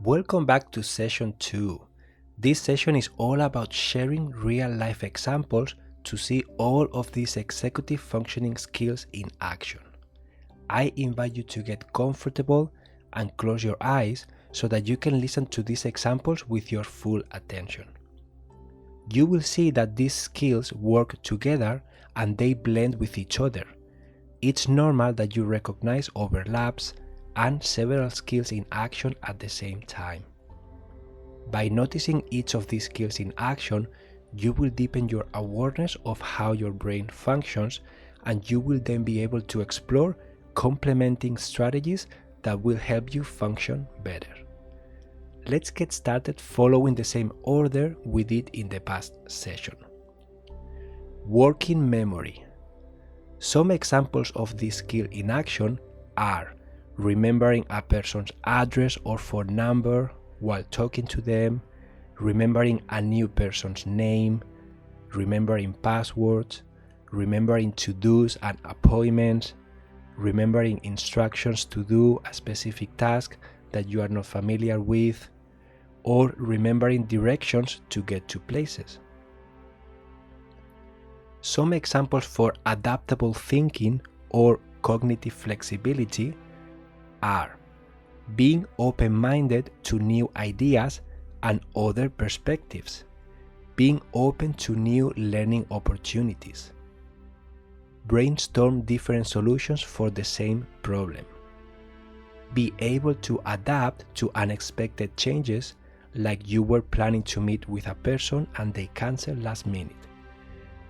Welcome back to session 2. This session is all about sharing real-life examples to see all of these executive functioning skills in action. I invite you to get comfortable and close your eyes so that you can listen to these examples with your full attention. You will see that these skills work together and they blend with each other. It's normal that you recognize overlaps and several skills in action at the same time. By noticing each of these skills in action, you will deepen your awareness of how your brain functions, and you will then be able to explore complementing strategies that will help you function better. Let's get started following the same order we did in the past session. Working memory. Some examples of this skill in action are remembering a person's address or phone number while talking to them, remembering a new person's name, remembering passwords, remembering to-dos and appointments, remembering instructions to do a specific task that you are not familiar with, or remembering directions to get to places. Some examples for adaptable thinking or cognitive flexibility are being open-minded to new ideas and other perspectives, being open to new learning opportunities, brainstorm different solutions for the same problem, be able to adapt to unexpected changes, like you were planning to meet with a person and they cancel last minute,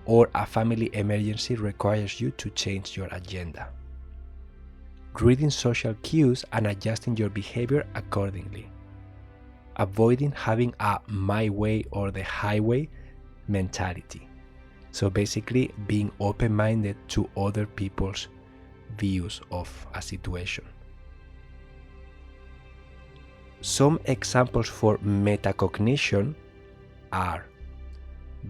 or a family emergency requires you to change your agenda. Reading social cues and adjusting your behavior accordingly. Avoiding having a my way or the highway mentality. So basically being open-minded to other people's views of a situation. Some examples for metacognition are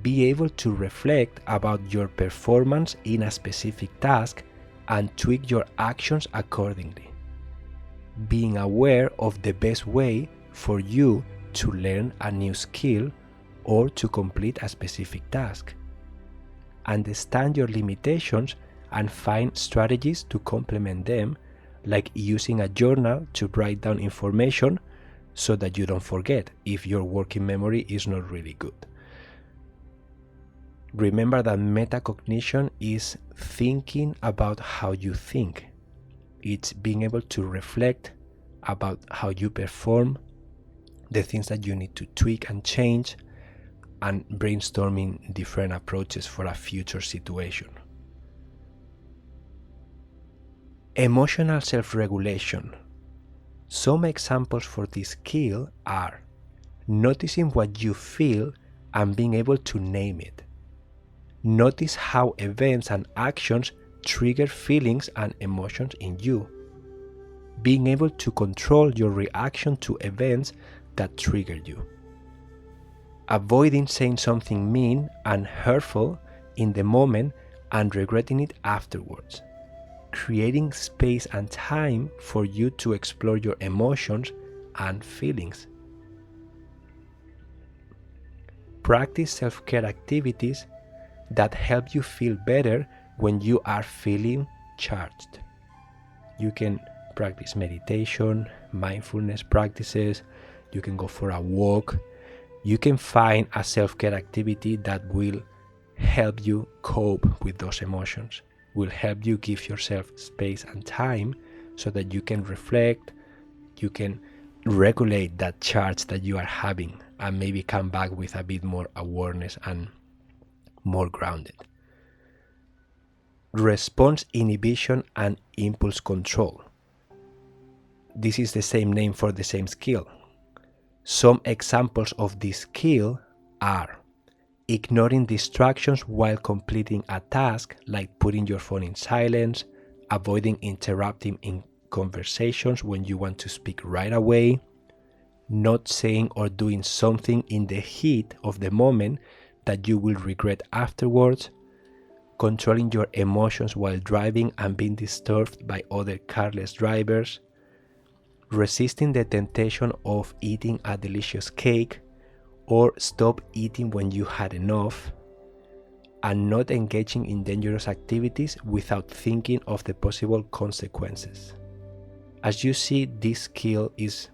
be able to reflect about your performance in a specific task and tweak your actions accordingly. Being aware of the best way for you to learn a new skill or to complete a specific task. Understand your limitations and find strategies to complement them, like using a journal to write down information so that you don't forget if your working memory is not really good. Remember that metacognition is thinking about how you think. It's being able to reflect about how you perform, the things that you need to tweak and change, and brainstorming different approaches for a future situation. Emotional self-regulation. Some examples for this skill are noticing what you feel and being able to name it. Notice how events and actions trigger feelings and emotions in you. Being able to control your reaction to events that trigger you. Avoiding saying something mean and hurtful in the moment and regretting it afterwards. Creating space and time for you to explore your emotions and feelings. Practice self-care activities that help you feel better when you are feeling charged. You can practice meditation, mindfulness practices, you can go for a walk, you can find a self-care activity that will help you cope with those emotions, will help you give yourself space and time so that you can reflect, you can regulate that charge that you are having and maybe come back with a bit more awareness and more grounded. Response inhibition and impulse control. This is the same name for the same skill. Some examples of this skill are ignoring distractions while completing a task, like putting your phone in silence, avoiding interrupting in conversations when you want to speak right away, not saying or doing something in the heat of the moment that you will regret afterwards, controlling your emotions while driving and being disturbed by other careless drivers, resisting the temptation of eating a delicious cake, or stop eating when you had enough, and not engaging in dangerous activities without thinking of the possible consequences. As you see, this skill is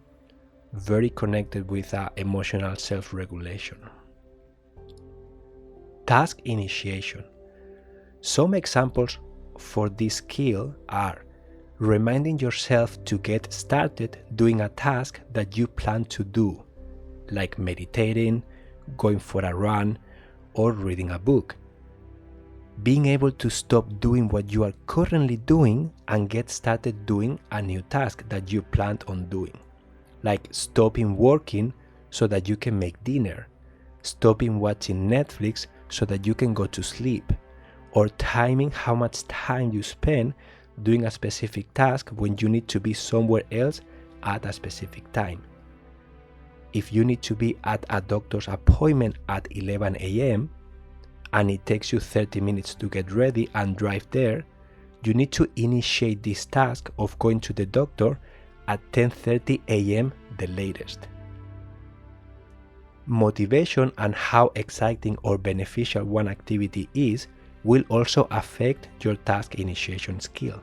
very connected with emotional self-regulation. Task initiation. Some examples for this skill are reminding yourself to get started doing a task that you plan to do, like meditating, going for a run, or reading a book. Being able to stop doing what you are currently doing and get started doing a new task that you planned on doing, like stopping working so that you can make dinner, stopping watching Netflix so that you can go to sleep, or timing how much time you spend doing a specific task when you need to be somewhere else at a specific time. If you need to be at a doctor's appointment at 11 a.m. and it takes you 30 minutes to get ready and drive there, you need to initiate this task of going to the doctor at 10:30 a.m. the latest. Motivation and how exciting or beneficial one activity is will also affect your task initiation skill.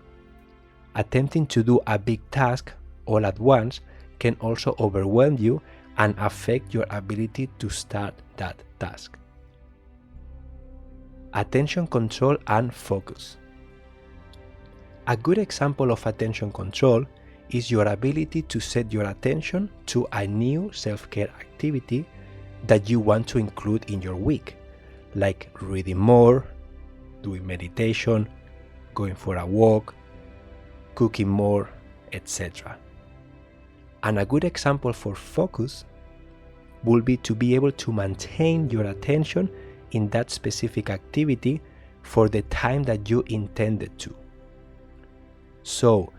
Attempting to do a big task all at once can also overwhelm you and affect your ability to start that task. Attention control and focus. A good example of attention control is your ability to set your attention to a new self-care activity that you want to include in your week, like reading more, doing meditation, going for a walk, cooking more, etc. And a good example for focus will be to be able to maintain your attention in that specific activity for the time that you intended to. So,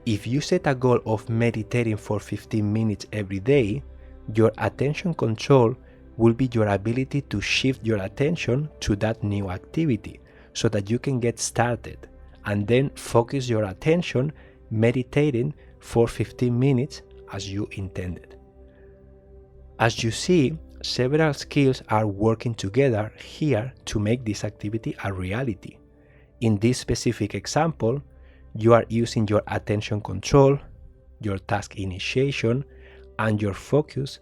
if you set a goal of meditating for 15 minutes every day, your attention control will be your ability to shift your attention to that new activity so that you can get started and then focus your attention meditating for 15 minutes as you intended. As you see, several skills are working together here to make this activity a reality. In this specific example, you are using your attention control, your task initiation, and your focus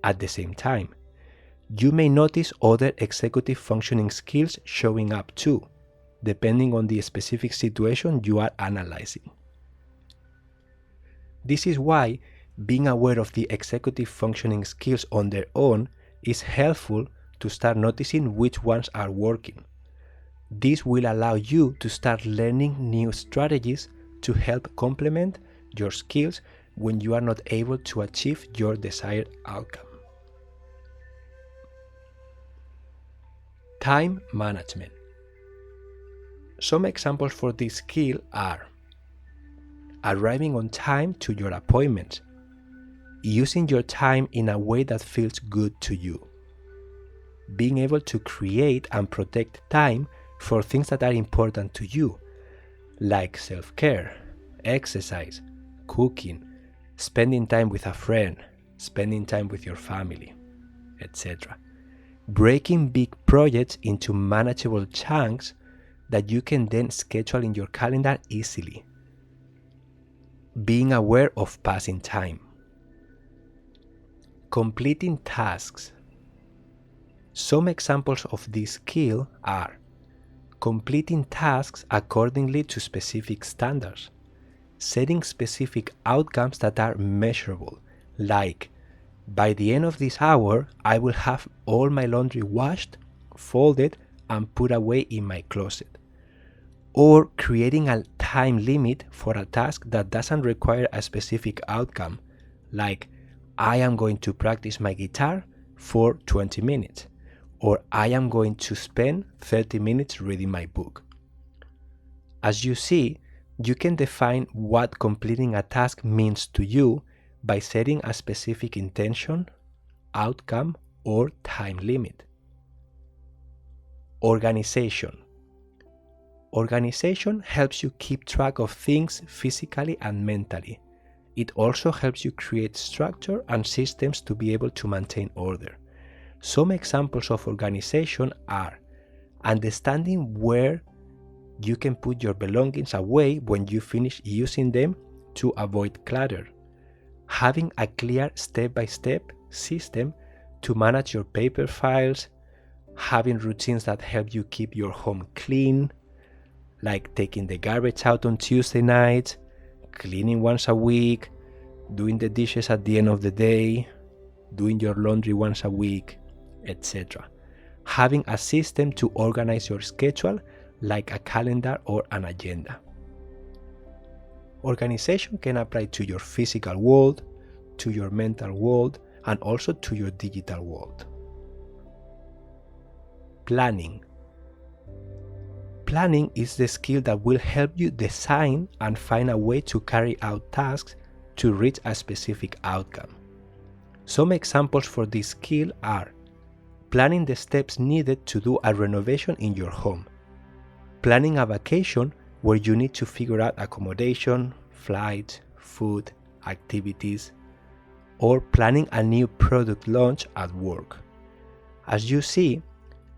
at the same time. You may notice other executive functioning skills showing up too, depending on the specific situation you are analyzing. This is why being aware of the executive functioning skills on their own is helpful to start noticing which ones are working. This will allow you to start learning new strategies to help complement your skills when you are not able to achieve your desired outcome. Time management. Some examples for this skill are arriving on time to your appointments, using your time in a way that feels good to you, being able to create and protect time for things that are important to you, like self-care, exercise, cooking, spending time with a friend, spending time with your family, etc. Breaking big projects into manageable chunks that you can then schedule in your calendar easily. Being aware of passing time. Completing tasks. Some examples of this skill are completing tasks accordingly to specific standards, setting specific outcomes that are measurable, like by the end of this hour, I will have all my laundry washed, folded, and put away in my closet. Or creating a time limit for a task that doesn't require a specific outcome, like I am going to practice my guitar for 20 minutes, or I am going to spend 30 minutes reading my book. As you see, you can define what completing a task means to you by setting a specific intention, outcome, or time limit. Organization. Organization helps you keep track of things physically and mentally, It also helps you create structure and systems to be able to maintain order. Some examples of organization are understanding where you can put your belongings away when you finish using them to avoid clutter, having a clear step-by-step system to manage your paper files, having routines that help you keep your home clean, like taking the garbage out on Tuesday night, cleaning once a week, doing the dishes at the end of the day, doing your laundry once a week, etc. Having a system to organize your schedule, like a calendar or an agenda. Organization can apply to your physical world, to your mental world, and also to your digital world. Planning. Planning is the skill that will help you design and find a way to carry out tasks to reach a specific outcome. Some examples for this skill are planning the steps needed to do a renovation in your home, planning a vacation where you need to figure out accommodation, flights, food, activities, or planning a new product launch at work. As you see,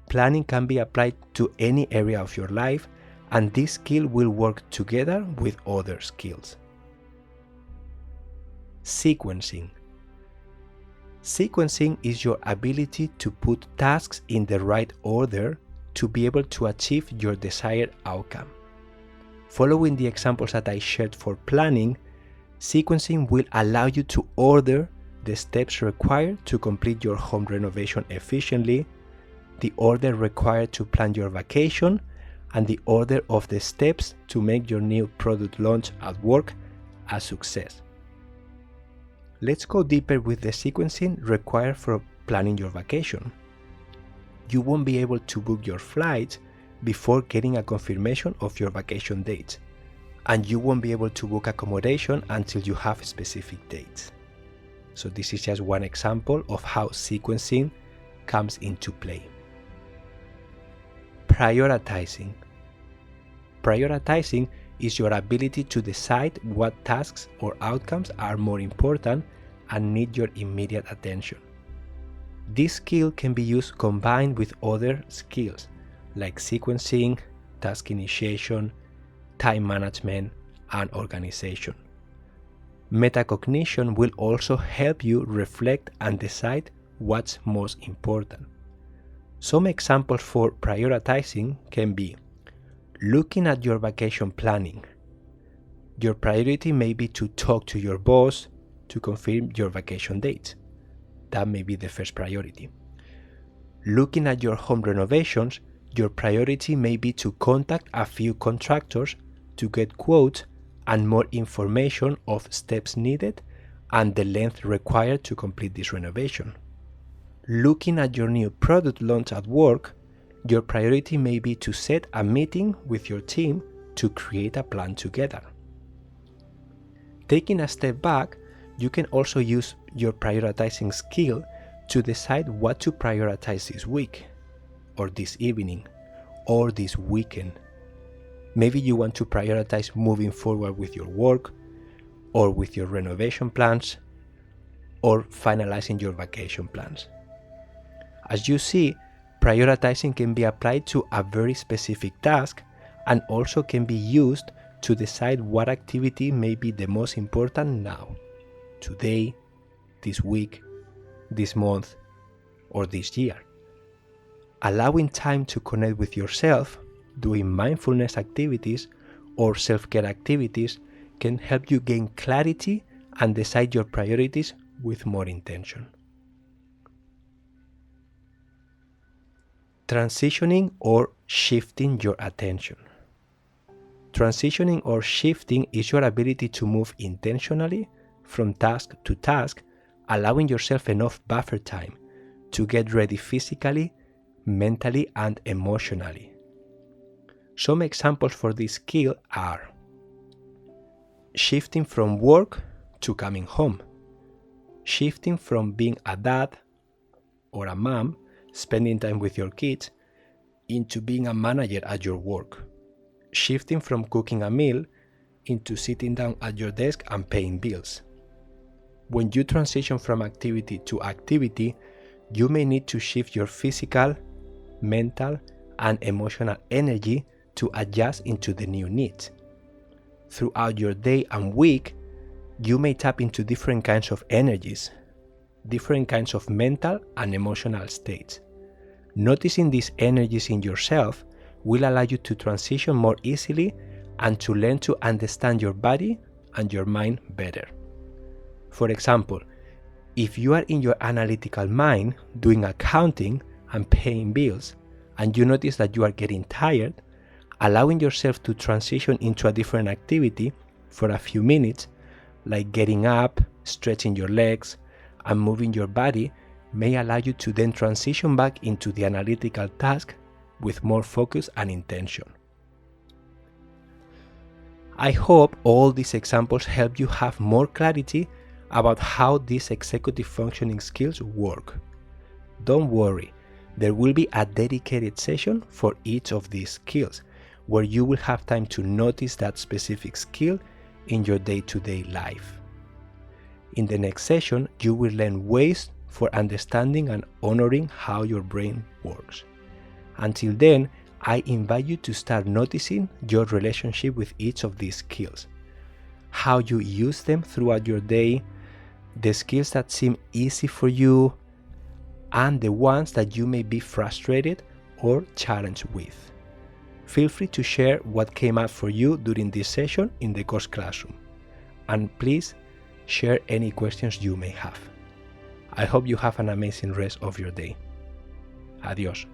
planning can be applied to any area of your life, and this skill will work together with other skills. Sequencing. Sequencing is your ability to put tasks in the right order to be able to achieve your desired outcome. Following the examples that I shared for planning, sequencing will allow you to order the steps required to complete your home renovation efficiently, the order required to plan your vacation, and the order of the steps to make your new product launch at work a success. Let's go deeper with the sequencing required for planning your vacation. You won't be able to book your flights before getting a confirmation of your vacation dates, and you won't be able to book accommodation until you have specific dates. So this is just one example of how sequencing comes into play. Prioritizing. Prioritizing is your ability to decide what tasks or outcomes are more important and need your immediate attention. This skill can be used combined with other skills like sequencing, task initiation, time management, and organization. Metacognition will also help you reflect and decide what's most important. Some examples for prioritizing can be looking at your vacation planning. Your priority may be to talk to your boss to confirm your vacation dates. That may be the first priority. Looking at your home renovations, your priority may be to contact a few contractors to get quotes and more information of steps needed and the length required to complete this renovation. Looking at your new product launch at work, your priority may be to set a meeting with your team to create a plan together. Taking a step back, you can also use your prioritizing skill to decide what to prioritize this week, or this evening, or this weekend. Maybe you want to prioritize moving forward with your work, or with your renovation plans, or finalizing your vacation plans. As you see, prioritizing can be applied to a very specific task and also can be used to decide what activity may be the most important now, today, this week, this month, or this year. Allowing time to connect with yourself, doing mindfulness activities or self-care activities can help you gain clarity and decide your priorities with more intention. Transitioning or shifting your attention. Transitioning or shifting is your ability to move intentionally from task to task, allowing yourself enough buffer time to get ready physically, mentally, and emotionally. Some examples for this skill are shifting from work to coming home, shifting from being a dad or a mom, spending time with your kids, into being a manager at your work, shifting from cooking a meal into sitting down at your desk and paying bills. When you transition from activity to activity, you may need to shift your physical, mental, and emotional energy to adjust into the new needs. Throughout your day and week, you may tap into different kinds of energies, different kinds of mental and emotional states. Noticing these energies in yourself will allow you to transition more easily and to learn to understand your body and your mind better. For example, if you are in your analytical mind doing accounting and paying bills, and you notice that you are getting tired, allowing yourself to transition into a different activity for a few minutes, like getting up, stretching your legs, and moving your body, may allow you to then transition back into the analytical task with more focus and intention. I hope all these examples help you have more clarity about how these executive functioning skills work. Don't worry, there will be a dedicated session for each of these skills, where you will have time to notice that specific skill in your day-to-day life. In the next session, you will learn ways for understanding and honoring how your brain works. Until then, I invite you to start noticing your relationship with each of these skills, how you use them throughout your day, the skills that seem easy for you, and the ones that you may be frustrated or challenged with. Feel free to share what came up for you during this session in the course classroom, and please share any questions you may have. I hope you have an amazing rest of your day. Adiós.